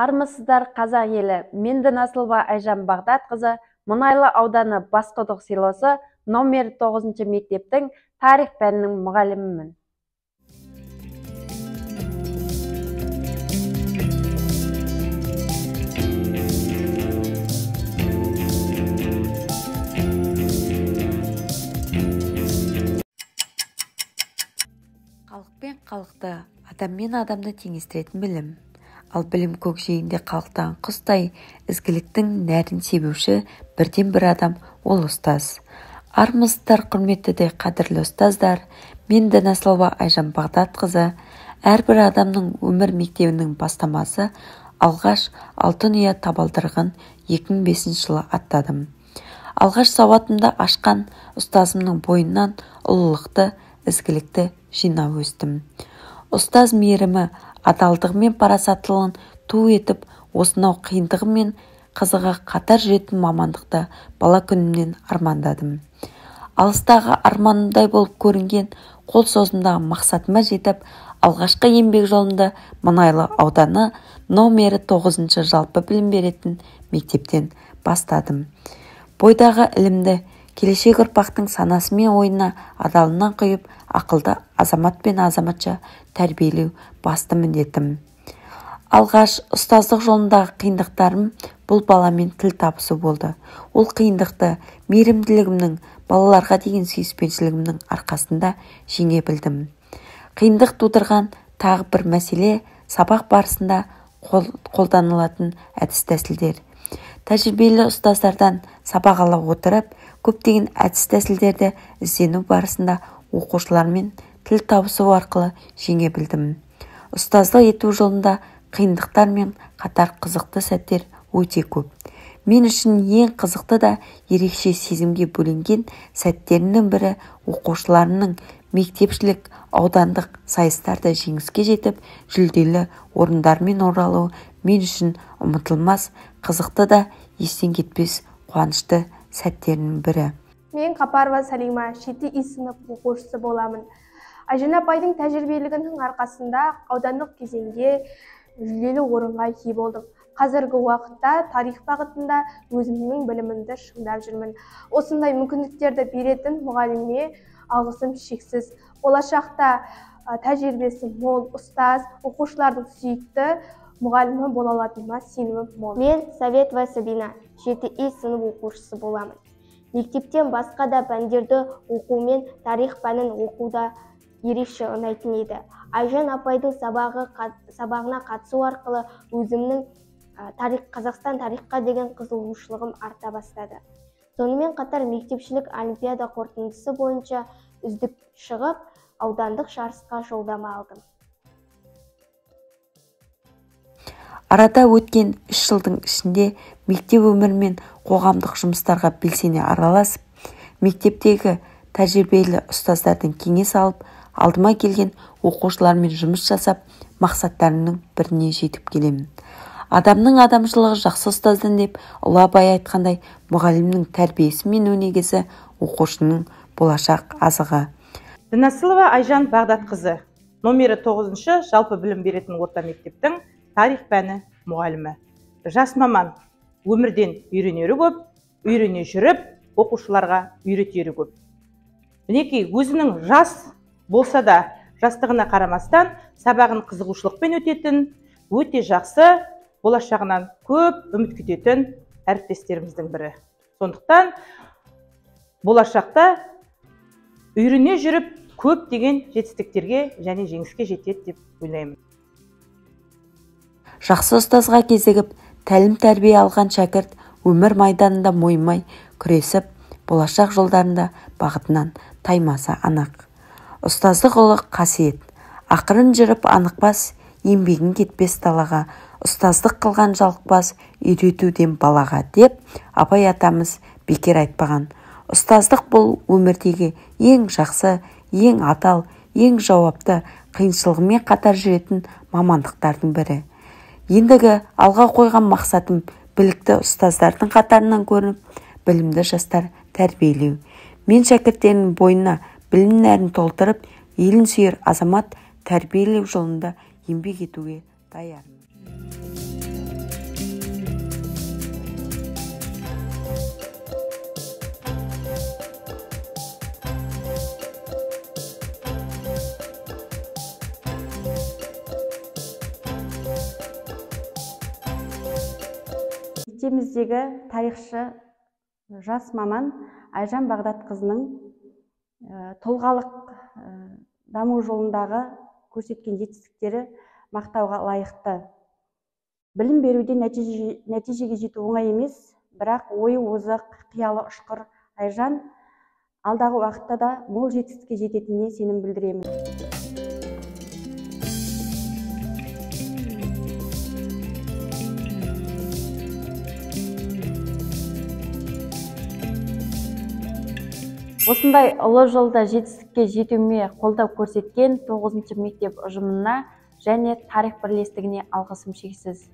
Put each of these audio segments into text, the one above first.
Армысыздар қазақ елі, мен Дінасылова Айжан Бағдатқызы, Мұнайлы ауданы Басқұдық селосы номер 9 мектептің тарих пәнінің мұғалімімін. Халық пен халықты, адам мен адамды теңестіретін білім. Ал білім көкжиегінде қалықтаған құстай ізгіліктің нәрін себуші бірден бір адам, ол ұстаз. Армысыздар, құрметті де қадірлі ұстаздар. Мен Дінасылова Айжан Бағдатқызы. Әрбір адамның өмір мектебінің бастамасы алғаш алтын ұя табалдырығын 2005 жылы аттадым. Алғаш сауатымды ашқан ұстазымның бойынан ұлылықты, ізгілікті жинап өстім. Ұстаз мейірімі, адалдығы мен парасаттылығын ту етіп, осынау қиындығы мен қызығы қатар жүретін мамандықты бала күнімнен армандадым. Алыстағы арманымдай болып көрінген қол созымдағы мақсатыма жетіп, алғашқы еңбек жолымды Мұнайлы ауданы номері 9 жалпы білім беретін мектептен бастадым. Бойдағы ілімді келешек ұрпақтың санасы мен ойына адалынан құйып, ақылды азамат пен азаматша тәрбиелеу басты міндетім. Алғаш ұстаздық жолындағы қиындықтарым бұл баламен тіл табысу болды. Ол қиындықты мейірімділігімнің, балаларға деген сүйіспеншілігімнің арқасында жеңе білдім. Қиындық тудырған тағы бір мәселе сабақ барысында қолданылатын әдіс-тәсілдер. Тәжірибелі ұстаздардан сабақ ала отырып, көптеген әдіс-тәсілдерді іздену барысында оқушылармен тіл табысу арқылы жеңе білдім. Ұстаздық ету жолында қиындықтар мен қатар қызықты сәттер өте көп. Мен үшін ең қызықты да ерекше сезімге бөленген сәттерінің бірі оқушыларының мектепшілік аудандық сайыстарда жеңіске жетіп, жүлделі орындармен оралуы мен үшін ұмытылмас, қызықты да естен кетпес қуанышты сәттерінің бірі. Мен Қапарова Салима, 7 сынып оқушысы боламын. Айжан апайдың тәжірибелігінің арқасында аудандық кезеңге жүлделі орынға ие болдым. Қазіргі уақытта тарих бағытында өзімнің білімімді шыңдап жүрмін. Осындай мүмкіндіктерді беретін мұғаліме алғысым шексіз. Болашақта тәжірибесі мол ұстаз, оқушылардың сүйікті мұғалімі бола алатыныма сенімім мол. Мен Советова Сабина, 7 сынып оқушысы боламын. Мектептен басқа да пәндерді оқумен тарих пәнін оқуда ерекше ұнайтын еді. Айжан апайдың сабағына қатысу арқылы өзімнің Қазақстан тарихқа деген қызығушылығым арта бастады. Сонымен қатар мектепшілік олимпиада қорытындысы бойынша үздік шығып, аудандық жарысқа жолдама алдым. Арада өткен 3 жылдың ішінде мектеп өмірі мен қоғамдық жұмыстарға белсене араласып, мектептегі тәжірибелі ұстаздардың кеңес алып, алдыма келген оқушылармен жұмыс жасап, мақсаттарының біріне жетіп келемін. Адамның адамшылығы жақсы ұстаздан деп Ұлы Абай айтқандай, мұғалімнің тәрбиесі мен өнегесі оқушының болашақ азығы. Дінасылова Айжан Бағдатқызы, номері 9 жалпы білім беретін орта мектептің тарих пәні мұғалімі. Жас маман, өмірден үйренері көп, үйрене жүріп, оқушыларға үйретері көп. Мінекей, өзінің жас болса да, жастығына қарамастан, сабағын қызығушылықпен өтетін, өте жақсы, болашағынан көп үміт күтетін әріптестеріміздің бірі. Сондықтан, болашақта үйрене жүріп, көп деген жетістіктерге және жеңіске жетеді деп ойлаймын. Жақсы ұстазға кезігіп, тәлім-тәрбие алған шәкірт өмір майданында мойымай күресіп, болашақ жолдарында бағытынан таймасы анық. Ұстаздық ұлы қасиет, ақырын жүріп анықпас, еңбегін кетпес далаға, ұстаздық қылған жалықпас, үйретуден балаға деп Абай атамыз бекер айтпаған. Ұстаздық бұл өмірдегі ең жақсы, ең адал, ең жауапты, қиыншылығымен қатар жүретін мамандықтардың бірі. Ендігі алға қойған мақсатым білікті ұстаздардың қатарынан көрініп, білімді жастар тәрбиелеу. Мен шәкірттерінің бойына білім нәрін толтырып, елін сүйер азамат тәрбиелеу жолында еңбек етуге даярмын. мектебіміздегі тарихшы жас маман Айжан Бағдатқызының тұлғалық даму жолындағы көрсеткен жетістіктері мақтауға лайықты. Білім беруде нәтижеге жету оңай емес, бірақ ойы озық, қиялы ұшқыр Айжан алдағы уақытта да мол жетістікке жететініне сенім білдіремін. Осындай ұлы жолда жетістікке жетуіме қолдау көрсеткен 9-шы мектеп ұжымына және тарих бірлестігіне алғысым шексіз.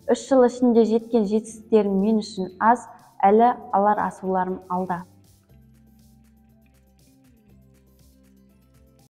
3 жыл ішінде жеткен жетістіктерім мен үшін аз, әлі алар асуларым алда.